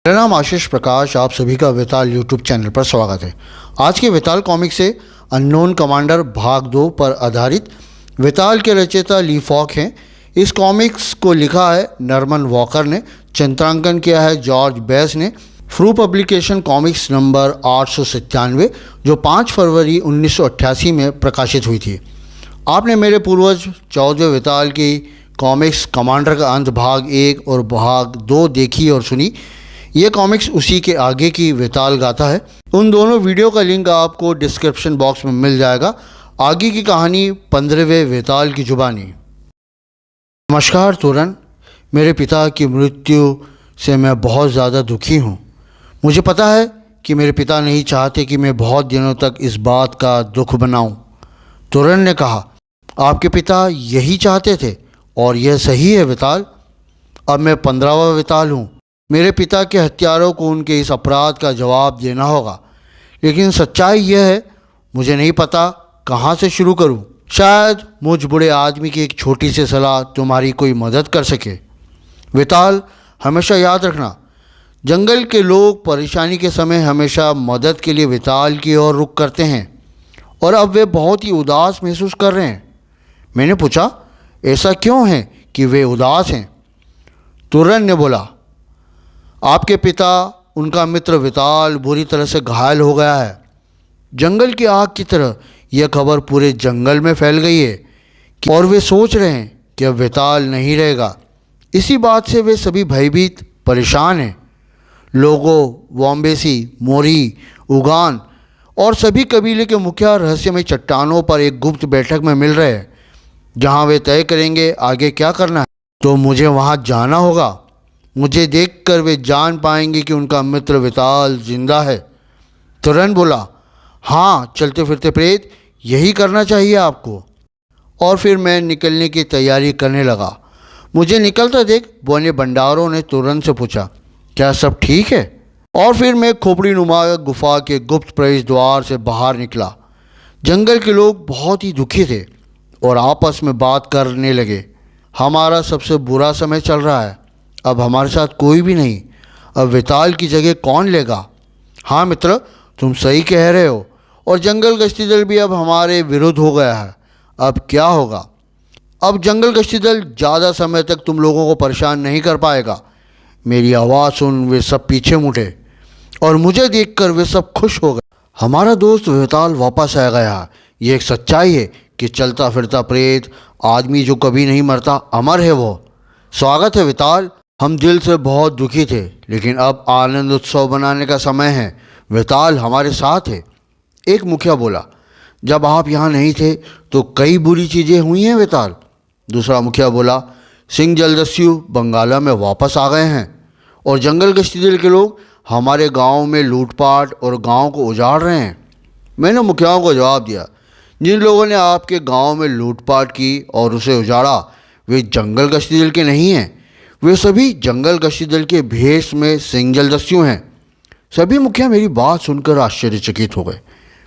मेरा नाम आशीष प्रकाश, आप सभी का वेताल यूट्यूब चैनल पर स्वागत है। आज के वेताल कॉमिक से अननोन कमांडर भाग 2 पर आधारित वेताल के रचयिता ली फॉक हैं। इस कॉमिक्स को लिखा है नॉर्मन वॉकर ने, चित्रांकन किया है जॉर्ज बेस ने। फ्रू पब्लिकेशन कॉमिक्स नंबर 897 जो 5 फरवरी 1988 में प्रकाशित हुई थी। आपने मेरे पूर्वज 14वें वेताल की कॉमिक्स कमांडर का अंत भाग 1 और भाग 2 देखी और सुनी। ये कॉमिक्स उसी के आगे की वेताल गाथा है। उन दोनों वीडियो का लिंक आपको डिस्क्रिप्शन बॉक्स में मिल जाएगा। आगे की कहानी 15वें वेताल की जुबानी। नमस्कार तुरन, मेरे पिता की मृत्यु से मैं बहुत ज़्यादा दुखी हूँ। मुझे पता है कि मेरे पिता नहीं चाहते कि मैं बहुत दिनों तक इस बात का दुख बनाऊँ। तुरन ने कहा, आपके पिता यही चाहते थे और यह सही है वेताल। अब मैं 15वां वेताल हूँ। मेरे पिता के हत्यारों को उनके इस अपराध का जवाब देना होगा, लेकिन सच्चाई यह है मुझे नहीं पता कहाँ से शुरू करूँ। शायद मुझ बूढ़े आदमी की एक छोटी सी सलाह तुम्हारी कोई मदद कर सके। वेताल, हमेशा याद रखना, जंगल के लोग परेशानी के समय हमेशा मदद के लिए वेताल की ओर रुख करते हैं और अब वे बहुत ही उदास महसूस कर रहे हैं। मैंने पूछा, ऐसा क्यों है कि वे उदास हैं? तुरन ने बोला, आपके पिता, उनका मित्र वेताल बुरी तरह से घायल हो गया है। जंगल की आग की तरह यह खबर पूरे जंगल में फैल गई है और वे सोच रहे हैं कि अब वेताल नहीं रहेगा। इसी बात से वे सभी भयभीत परेशान हैं। लोगों, वॉम्बेसी, मोरी, उगान और सभी कबीले के मुखिया रहस्यमय चट्टानों पर एक गुप्त बैठक में मिल रहे हैं, जहां वे तय करेंगे आगे क्या करना है। तो मुझे वहां जाना होगा। मुझे देखकर वे जान पाएंगे कि उनका मित्र वेताल जिंदा है। तुरन बोला, हाँ, चलते फिरते प्रेत, यही करना चाहिए आपको। और फिर मैं निकलने की तैयारी करने लगा। मुझे निकलता देख बौने भंडारों ने तुरन से पूछा, क्या सब ठीक है? और फिर मैं खोपड़ी नुमा गुफा के गुप्त प्रवेश द्वार से बाहर निकला। जंगल के लोग बहुत ही दुखी थे और आपस में बात करने लगे। हमारा सबसे बुरा समय चल रहा है। अब हमारे साथ कोई भी नहीं। अब वेताल की जगह कौन लेगा? हाँ मित्र, तुम सही कह रहे हो। और जंगल गश्ती दल भी अब हमारे विरुद्ध हो गया है। अब क्या होगा? अब जंगल गश्ती दल ज़्यादा समय तक तुम लोगों को परेशान नहीं कर पाएगा। मेरी आवाज़ सुन वे सब पीछे मुड़े और मुझे देखकर वे सब खुश हो गए। हमारा दोस्त वेताल वापस आ गया। ये एक सच्चाई है कि चलता फिरता प्रेत, आदमी जो कभी नहीं मरता, अमर है वो। स्वागत है वेताल। हम दिल से बहुत दुखी थे, लेकिन अब आनंद उत्सव मनाने का समय है। वेताल हमारे साथ है। एक मुखिया बोला, जब आप यहाँ नहीं थे तो कई बुरी चीज़ें हुई हैं वेताल। दूसरा मुखिया बोला, सिंह जलदस्यु बंगाला में वापस आ गए हैं और जंगल गश्ती दल के लोग हमारे गांव में लूटपाट और गांव को उजाड़ रहे हैं। मैंने मुखियाओं को जवाब दिया, जिन लोगों ने आपके गांव में लूटपाट की और उसे उजाड़ा वे जंगल गश्ती दल के नहीं हैं। वे सभी जंगल गश्ती दल के भेष में सिंह जलदस्यु हैं। सभी मुखिया मेरी बात सुनकर आश्चर्यचकित हो गए।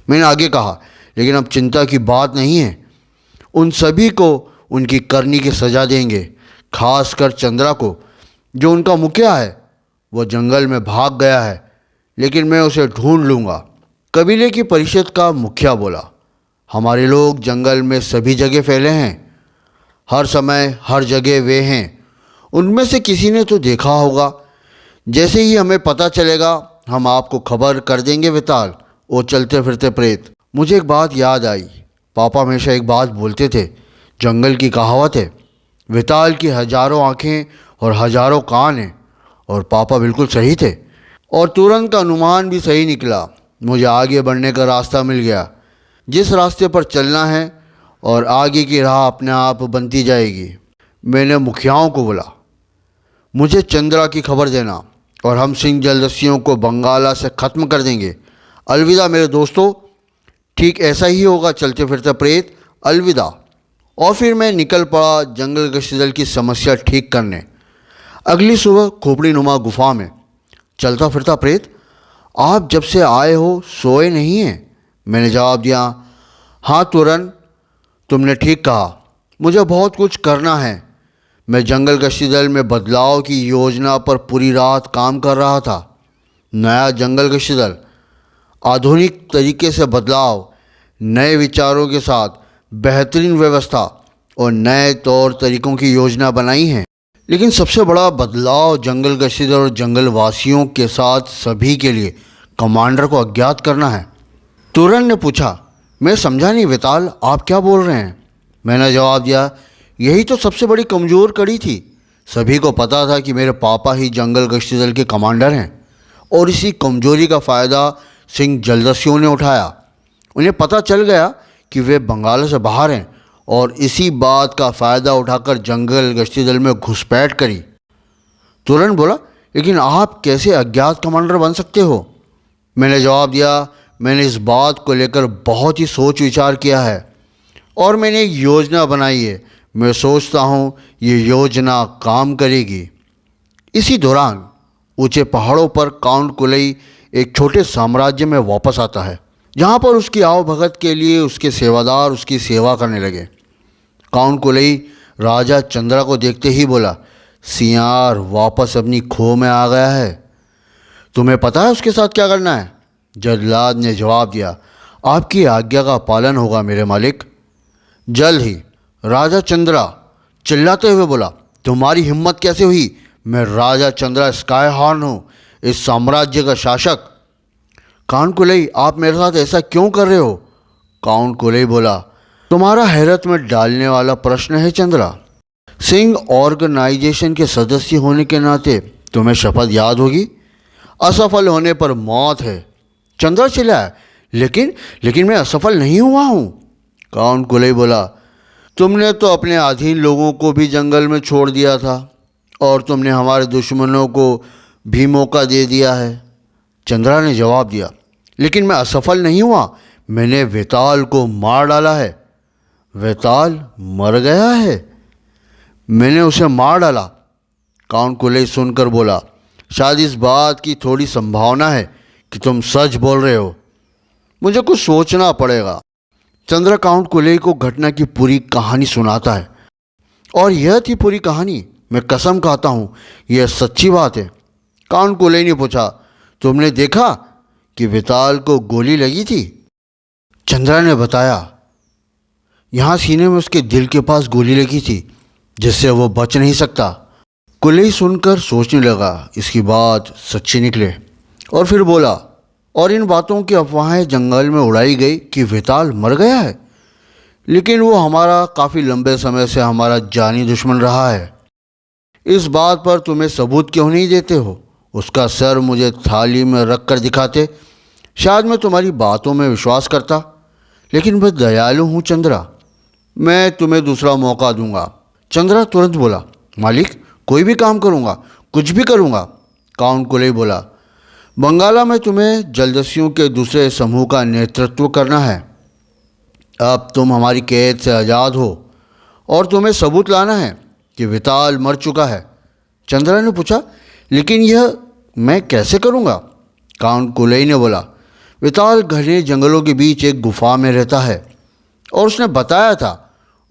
मैंने आगे कहा, लेकिन अब चिंता की बात नहीं है। उन सभी को उनकी करनी की सज़ा देंगे, खासकर चंद्रा को, जो उनका मुखिया है। वो जंगल में भाग गया है, लेकिन मैं उसे ढूंढ लूँगा। कबीले की परिषद का मुखिया बोला, हमारे लोग जंगल में सभी जगह फैले हैं। हर समय हर जगह वे हैं। उनमें से किसी ने तो देखा होगा। जैसे ही हमें पता चलेगा हम आपको खबर कर देंगे वेताल। वो चलते फिरते प्रेत। मुझे एक बात याद आई। पापा हमेशा एक बात बोलते थे, जंगल की कहावत है, वेताल की हजारों आँखें और हजारों कान हैं। और पापा बिल्कुल सही थे और तुरंत का अनुमान भी सही निकला। मुझे आगे बढ़ने का रास्ता मिल गया, जिस रास्ते पर चलना है, और आगे की राह अपने आप बनती जाएगी। मैंने मुखियाओं को बोला, मुझे चंद्रा की खबर देना और हम सिंह जलदस्युओं को बंगाला से ख़त्म कर देंगे। अलविदा मेरे दोस्तों। ठीक ऐसा ही होगा चलते फिरते प्रेत। अलविदा। और फिर मैं निकल पड़ा जंगल गश्ती दल की समस्या ठीक करने। अगली सुबह खोपड़ी नुमा गुफा में। चलता फिरता प्रेत, आप जब से आए हो सोए नहीं हैं? मैंने जवाब दिया, हाँ तुरन, तुमने ठीक कहा। मुझे बहुत कुछ करना है। मैं जंगल गश्ती दल में बदलाव की योजना पर पूरी रात काम कर रहा था। नया जंगल गश्ती दल आधुनिक तरीके से बदलाव, नए विचारों के साथ बेहतरीन व्यवस्था और नए तौर तरीकों की योजना बनाई है। लेकिन सबसे बड़ा बदलाव जंगल गश्ती दल और जंगल वासियों के साथ सभी के लिए कमांडर को अज्ञात करना है। तुरन ने पूछा, मैं समझा नहीं वेताल, आप क्या बोल रहे हैं? मैंने जवाब दिया, यही तो सबसे बड़ी कमज़ोर कड़ी थी। सभी को पता था कि मेरे पापा ही जंगल गश्ती दल के कमांडर हैं और इसी कमजोरी का फ़ायदा सिंह जलदस्युओं ने उठाया। उन्हें पता चल गया कि वे बंगाल से बाहर हैं और इसी बात का फ़ायदा उठाकर जंगल गश्ती दल में घुसपैठ करी। तुरंत बोला, लेकिन आप कैसे अज्ञात कमांडर बन सकते हो? मैंने जवाब दिया, मैंने इस बात को लेकर बहुत ही सोच विचार किया है और मैंने एक योजना बनाई है। मैं सोचता हूँ ये योजना काम करेगी। इसी दौरान ऊंचे पहाड़ों पर काउंट कुलई एक छोटे साम्राज्य में वापस आता है, जहाँ पर उसकी आवभगत के लिए उसके सेवादार उसकी सेवा करने लगे। काउंट कुलई राजा चंद्रा को देखते ही बोला, सियार वापस अपनी खो में आ गया है। तुम्हें पता है उसके साथ क्या करना है? जल्लाद ने जवाब दिया, आपकी आज्ञा का पालन होगा मेरे मालिक। जल्द ही राजा चंद्रा चिल्लाते हुए बोला, तुम्हारी हिम्मत कैसे हुई? मैं राजा चंद्रा स्काई हॉर्न हूँ, इस साम्राज्य का शासक। काउंट कुलई, आप मेरे साथ ऐसा क्यों कर रहे हो? काउंट कुलई बोला, तुम्हारा हैरत में डालने वाला प्रश्न है चंद्रा। सिंह ऑर्गेनाइजेशन के सदस्य होने के नाते तुम्हें शपथ याद होगी, असफल होने पर मौत है। चंद्रा चिल्लाया, लेकिन मैं असफल नहीं हुआ हूँ। काउंट कुलई बोला, तुमने तो अपने अधीन लोगों को भी जंगल में छोड़ दिया था और तुमने हमारे दुश्मनों को भी मौका दे दिया है। चंद्रा ने जवाब दिया, लेकिन मैं असफल नहीं हुआ, मैंने वेताल को मार डाला है। वेताल मर गया है? मैंने उसे मार डाला। काउंट कुलई सुनकर बोला, शायद इस बात की थोड़ी संभावना है कि तुम सच बोल रहे हो, मुझे कुछ सोचना पड़ेगा। चंद्रा काउंट कुलई को घटना की पूरी कहानी सुनाता है और यह थी पूरी कहानी। मैं कसम खाता हूँ यह सच्ची बात है। काउंट कुलई ने पूछा, तुमने देखा कि वेताल को गोली लगी थी? चंद्रा ने बताया, यहाँ सीने में उसके दिल के पास गोली लगी थी जिससे वो बच नहीं सकता। कुलई सुनकर सोचने लगा, इसकी बात सच्ची निकले, और फिर बोला, और इन बातों की अफवाहें जंगल में उड़ाई गई कि वेताल मर गया है, लेकिन वो हमारा काफ़ी लंबे समय से हमारा जानी दुश्मन रहा है। इस बात पर तुम्हें सबूत क्यों नहीं देते हो? उसका सर मुझे थाली में रख कर दिखाते, शायद मैं तुम्हारी बातों में विश्वास करता। लेकिन मैं दयालु हूँ चंद्रा, मैं तुम्हें दूसरा मौका दूंगा। चंद्रा तुरंत बोला, मालिक कोई भी काम करूँगा, कुछ भी करूँगा। काउंट कुलई बोला, बंगाला में तुम्हें जलदस्युओं के दूसरे समूह का नेतृत्व करना है। अब तुम हमारी कैद से आज़ाद हो और तुम्हें सबूत लाना है कि वेताल मर चुका है। चंद्रा ने पूछा, लेकिन यह मैं कैसे करूँगा? काउंट कुलई ने बोला, वेताल घने जंगलों के बीच एक गुफा में रहता है और उसने बताया था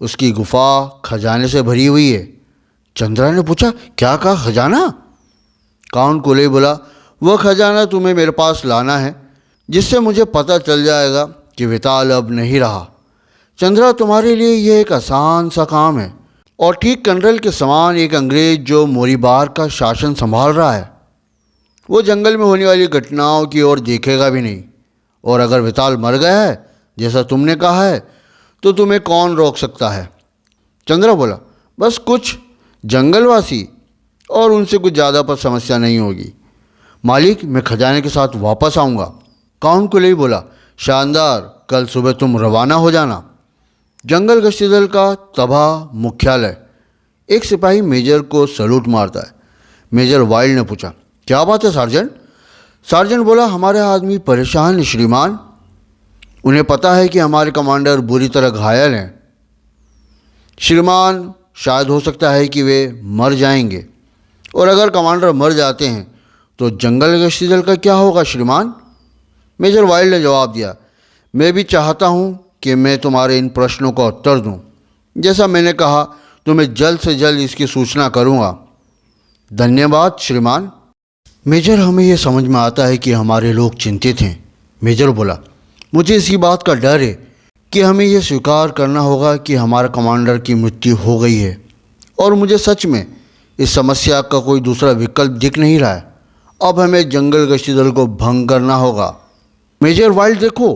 उसकी गुफा खजाने से भरी हुई है। चंद्रा ने पूछा, क्या कहा खजाना? काउंट कुलई बोला, वह खजाना तुम्हें मेरे पास लाना है जिससे मुझे पता चल जाएगा कि वेताल अब नहीं रहा। चंद्रा, तुम्हारे लिए यह एक आसान सा काम है और ठीक कर्नल के समान एक अंग्रेज जो मोरीबार का शासन संभाल रहा है, वो जंगल में होने वाली घटनाओं की ओर देखेगा भी नहीं। और अगर वेताल मर गया है जैसा तुमने कहा है तो तुम्हें कौन रोक सकता है? चंद्रा बोला, बस कुछ जंगलवासी, और उनसे कुछ ज़्यादा पर समस्या नहीं होगी। मालिक, मैं खजाने के साथ वापस आऊँगा। काउंट कुलई बोला, शानदार, कल सुबह तुम रवाना हो जाना। जंगल गश्ती दल का तबाह मुख्यालय। एक सिपाही मेजर को सैल्यूट मारता है। मेजर वाइल्ड ने पूछा, क्या बात है सार्जेंट? सार्जेंट बोला, हमारे आदमी परेशान है श्रीमान, उन्हें पता है कि हमारे कमांडर बुरी तरह घायल हैं। श्रीमान, शायद हो सकता है कि वे मर जाएंगे, और अगर कमांडर मर जाते हैं तो जंगल गश्ती दल का क्या होगा श्रीमान? मेजर वाइल्ड ने जवाब दिया, मैं भी चाहता हूँ कि मैं तुम्हारे इन प्रश्नों का उत्तर दूँ। जैसा मैंने कहा, मैं जल्द से जल्द इसकी सूचना करूँगा। धन्यवाद श्रीमान। मेजर, हमें यह समझ में आता है कि हमारे लोग चिंतित हैं। मेजर बोला, मुझे इसी बात का डर है कि हमें यह स्वीकार करना होगा कि हमारा कमांडर की मृत्यु हो गई है और मुझे सच में इस समस्या का कोई दूसरा विकल्प दिख नहीं रहा है। अब हमें जंगल गश्ती दल को भंग करना होगा। मेजर वाइल्ड, देखो,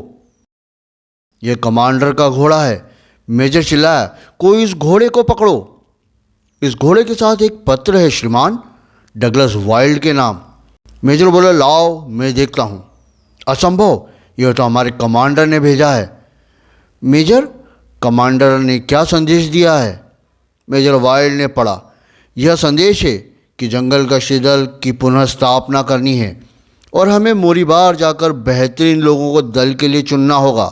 यह कमांडर का घोड़ा है। मेजर चिल्लाया, कोई इस घोड़े को पकड़ो। इस घोड़े के साथ एक पत्र है श्रीमान, डगलस वाइल्ड के नाम। मेजर बोला, लाओ मैं देखता हूँ। असंभव, यह तो हमारे कमांडर ने भेजा है। मेजर, कमांडर ने क्या संदेश दिया है? मेजर वाइल्ड ने पढ़ा, यह संदेश है कि जंगल गश्ती दल की पुनः स्थापना करनी है और हमें मोरीबार जाकर बेहतरीन लोगों को दल के लिए चुनना होगा।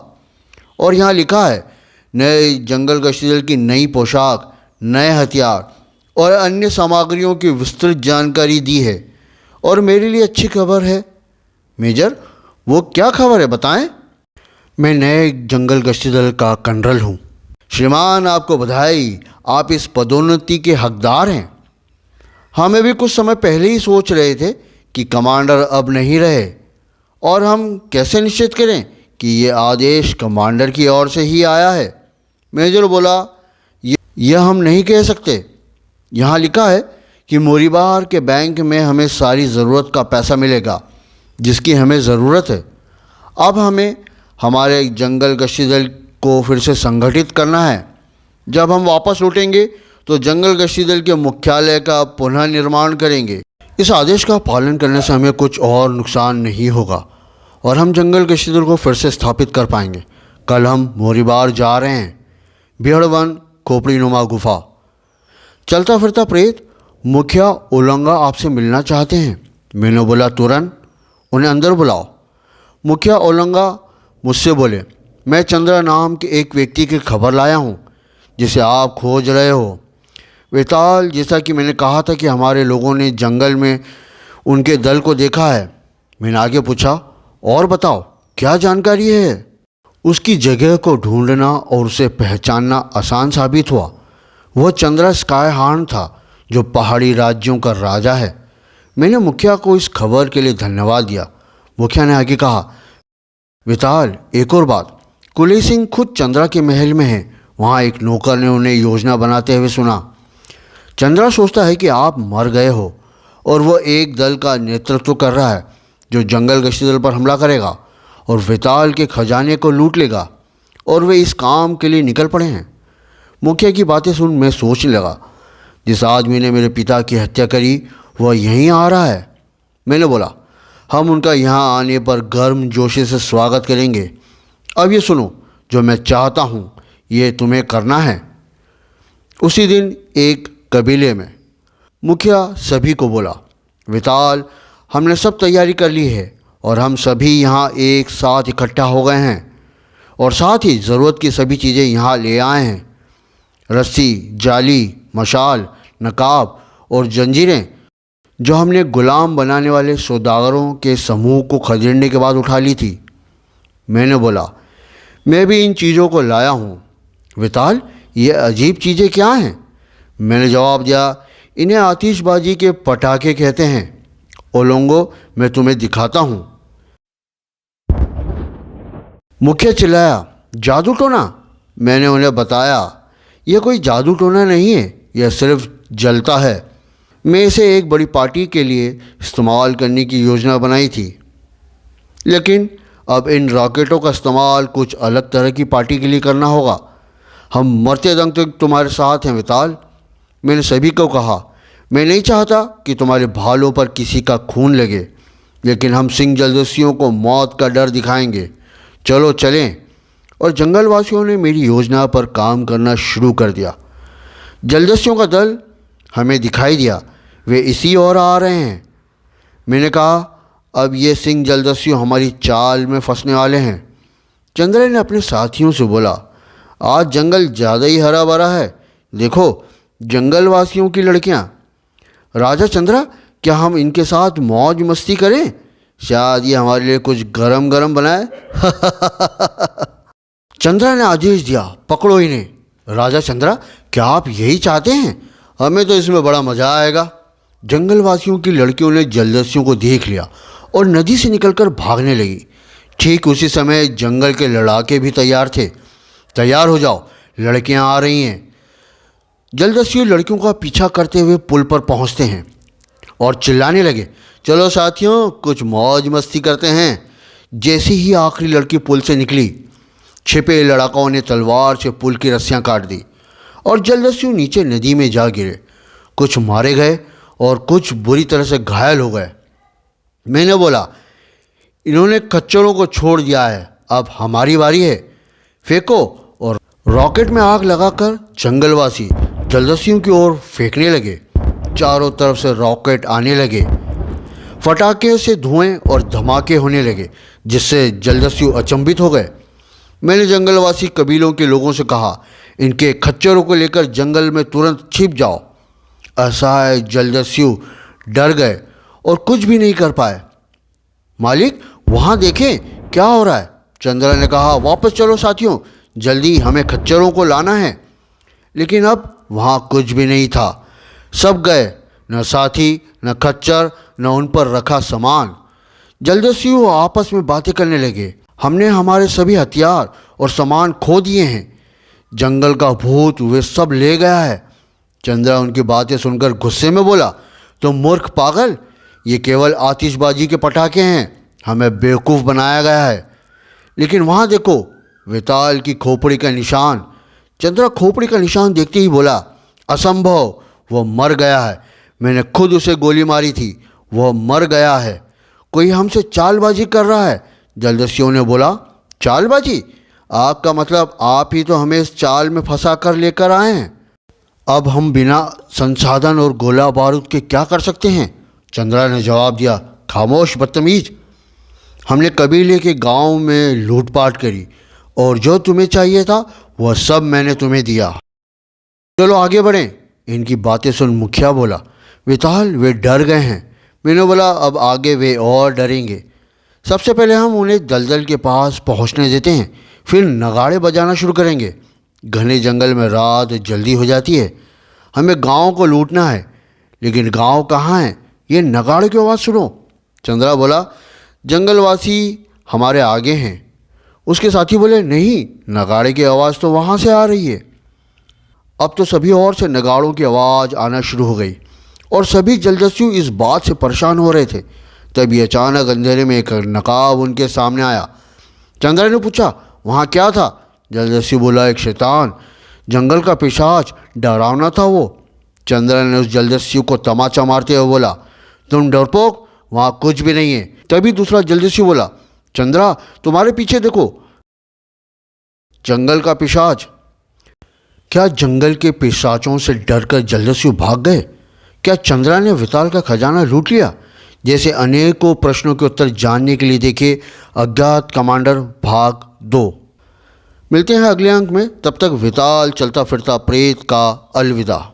और यहाँ लिखा है, नए जंगल गश्ती दल की नई पोशाक, नए हथियार और अन्य सामग्रियों की विस्तृत जानकारी दी है। और मेरे लिए अच्छी खबर है। मेजर, वो क्या खबर है, बताएं? मैं नए जंगल गश्ती दल का कर्नल हूँ। श्रीमान, आपको बधाई, आप इस पदोन्नति के हकदार हैं। हमें भी कुछ समय पहले ही सोच रहे थे कि कमांडर अब नहीं रहे, और हम कैसे निश्चित करें कि ये आदेश कमांडर की ओर से ही आया है? मेजर बोला, यह हम नहीं कह सकते। यहाँ लिखा है कि मोरीबार के बैंक में हमें सारी ज़रूरत का पैसा मिलेगा जिसकी हमें ज़रूरत है। अब हमें हमारे जंगल गश्ती दल को फिर से संगठित करना है। जब हम वापस लौटेंगे तो जंगल गश्ती दल के मुख्यालय का पुनः निर्माण करेंगे। इस आदेश का पालन करने से हमें कुछ और नुकसान नहीं होगा और हम जंगल गश्ती दल को फिर से स्थापित कर पाएंगे। कल हम मोरीबार जा रहे हैं। भेड़वन खोपड़ी नुमा गुफा। चलता फिरता प्रेत, मुखिया ओलंगा आपसे मिलना चाहते हैं। मैंने बोला, तुरंत उन्हें अंदर बुलाओ। मुखिया ओलंगा मुझसे बोले, मैं चंद्रा नाम के एक व्यक्ति की खबर लाया हूँ जिसे आप खोज रहे हो। वेताल, जैसा कि मैंने कहा था कि हमारे लोगों ने जंगल में उनके दल को देखा है। मैंने आगे पूछा, और बताओ क्या जानकारी है? उसकी जगह को ढूंढना और उसे पहचानना आसान साबित हुआ। वह चंद्रा स्काईहार्न था जो पहाड़ी राज्यों का राजा है। मैंने मुखिया को इस खबर के लिए धन्यवाद दिया। मुखिया ने आगे कहा, विताल, एक और बात, कुली सिंह खुद चंद्रा के महल में है। वहाँ एक नौकर ने उन्हें योजना बनाते हुए सुना। चंद्रा सोचता है कि आप मर गए हो और वह एक दल का नेतृत्व कर रहा है जो जंगल गश्ती दल पर हमला करेगा और विताल के खजाने को लूट लेगा, और वे इस काम के लिए निकल पड़े हैं। मुखिया की बातें सुन मैं सोचने लगा, जिस आदमी ने मेरे पिता की हत्या करी वह यहीं आ रहा है। मैंने बोला, हम उनका यहाँ आने पर गर्म जोशी से स्वागत करेंगे। अब ये सुनो, जो मैं चाहता हूँ ये तुम्हें करना है। उसी दिन एक कबीले में मुखिया सभी को बोला, विताल, हमने सब तैयारी कर ली है और हम सभी यहाँ एक साथ इकट्ठा हो गए हैं और साथ ही ज़रूरत की सभी चीज़ें यहाँ ले आए हैं। रस्सी, जाली, मशाल, नकाब और जंजीरें जो हमने गुलाम बनाने वाले सौदागरों के समूह को खदेड़ने के बाद उठा ली थी। मैंने बोला, मैं भी इन चीज़ों को लाया हूँ। विताल, ये अजीब चीज़ें क्या हैं? मैंने जवाब दिया, इन्हें आतिशबाजी के पटाखे कहते हैं। ओलोंगो, मैं तुम्हें दिखाता हूँ। मुखिया चिल्लाया, जादू टोना? मैंने उन्हें बताया, यह कोई जादू टोना नहीं है, यह सिर्फ जलता है। मैं इसे एक बड़ी पार्टी के लिए इस्तेमाल करने की योजना बनाई थी, लेकिन अब इन रॉकेटों का इस्तेमाल कुछ अलग तरह की पार्टी के लिए करना होगा। हम मरते दम तक तुम्हारे साथ हैं विताल। मैंने सभी को कहा, मैं नहीं चाहता कि तुम्हारे भालों पर किसी का खून लगे, लेकिन हम सिंह जलदस्युओं को मौत का डर दिखाएंगे। चलो चलें। और जंगलवासियों ने मेरी योजना पर काम करना शुरू कर दिया। जलदस्युओं का दल हमें दिखाई दिया, वे इसी ओर आ रहे हैं। मैंने कहा, अब ये सिंह जलदस्यु हमारी चाल में फंसने वाले हैं। चंद्रा ने अपने साथियों से बोला, आज जंगल ज़्यादा ही हरा भरा है। देखो, जंगलवासियों की लड़कियां। राजा चंद्रा, क्या हम इनके साथ मौज मस्ती करें? शायद ये हमारे लिए कुछ गरम गरम बनाए। चंद्रा ने आदेश दिया, पकड़ो इन्हें। राजा चंद्रा, क्या आप यही चाहते हैं? हमें तो इसमें बड़ा मज़ा आएगा। जंगलवासियों की लड़कियों ने जलदस्युओं को देख लिया और नदी से निकलकर भागने लगी। ठीक उसी समय जंगल के लड़ाके भी तैयार थे। तैयार हो जाओ, लड़कियां आ रही हैं। जलदस्यु लड़कियों का पीछा करते हुए पुल पर पहुंचते हैं और चिल्लाने लगे, चलो साथियों, कुछ मौज मस्ती करते हैं। जैसे ही आखिरी लड़की पुल से निकली, छिपे लड़ाकों ने तलवार से पुल की रस्सियां काट दी और जलदस्यु नीचे नदी में जा गिरे। कुछ मारे गए और कुछ बुरी तरह से घायल हो गए। मैंने बोला, इन्होंने खच्चरों को छोड़ दिया है, अब हमारी बारी है। फेंको। और रॉकेट में आग लगाकर जंगलवासी जलदस्युओं की ओर फेंकने लगे। चारों तरफ से रॉकेट आने लगे। फटाके से धुएं और धमाके होने लगे, जिससे जलदस्यु अचंभित हो गए। मैंने जंगलवासी कबीलों के लोगों से कहा, इनके खच्चरों को लेकर जंगल में तुरंत छिप जाओ। असहाय जलदस्यु डर गए और कुछ भी नहीं कर पाए। मालिक, वहाँ देखें क्या हो रहा है। चंद्रा ने कहा, वापस चलो साथियों, जल्दी हमें खच्चरों को लाना है। लेकिन अब वहाँ कुछ भी नहीं था। सब गए, न साथी, न खच्चर, न उन पर रखा सामान। जलदस्यु आपस में बातें करने लगे, हमने हमारे सभी हथियार और सामान खो दिए हैं। जंगल का भूत वे सब ले गया है। चंद्रा उनकी बातें सुनकर गुस्से में बोला, तुम मूर्ख पागल, ये केवल आतिशबाजी के पटाखे हैं, हमें बेवकूफ़ बनाया गया है। लेकिन वहाँ देखो, वेताल की खोपड़ी का निशान। चंद्रा खोपड़ी का निशान देखते ही बोला, असंभव, वह मर गया है। मैंने खुद उसे गोली मारी थी, वह मर गया है। कोई हमसे चालबाजी कर रहा है। जलदस्युओं ने बोला, चालबाजी? आपका मतलब आप ही तो हमें इस चाल में फंसा कर लेकर आए हैं। अब हम बिना संसाधन और गोला बारूद के क्या कर सकते हैं? चंद्रा ने जवाब दिया, खामोश बदतमीज, हमने कबीले के गांव में लूटपाट करी और जो तुम्हें चाहिए था वह सब मैंने तुम्हें दिया। चलो आगे बढ़ें। इनकी बातें सुन मुखिया बोला, विताल, वे डर गए हैं। मैंने बोला, अब आगे वे और डरेंगे। सबसे पहले हम उन्हें दलदल के पास पहुंचने देते हैं, फिर नगाड़े बजाना शुरू करेंगे। घने जंगल में रात जल्दी हो जाती है। हमें गांव को लूटना है, लेकिन गांव कहाँ है? ये नगाड़े की आवाज़ सुनो। चंद्रा बोला, जंगलवासी हमारे आगे हैं। उसके साथी बोले, नहीं, नगाड़े की आवाज़ तो वहाँ से आ रही है। अब तो सभी ओर से नगाड़ों की आवाज़ आना शुरू हो गई और सभी जलदस्यु इस बात से परेशान हो रहे थे। तभी अचानक अंधेरे में एक नकाब उनके सामने आया। चंद्रा ने पूछा, वहाँ क्या था? जलदस्यु बोला, एक शैतान, जंगल का पिशाच, डरावना था वो। चंद्रा ने उस जलदस्यु को तमाचा मारते हुए बोला, तुम डरपोक, वहाँ कुछ भी नहीं है। तभी दूसरा जलदस्यु बोला, चंद्रा, तुम्हारे पीछे देखो, जंगल का पिशाच। क्या जंगल के पिशाचों से डरकर जलदस्यु भाग गए? क्या चंद्रा ने विताल का खजाना लूट लिया? जैसे अनेकों प्रश्नों के उत्तर जानने के लिए देखिए अज्ञात कमांडर भाग 2। मिलते हैं अगले अंक में। तब तक विताल चलता फिरता प्रेत का अलविदा।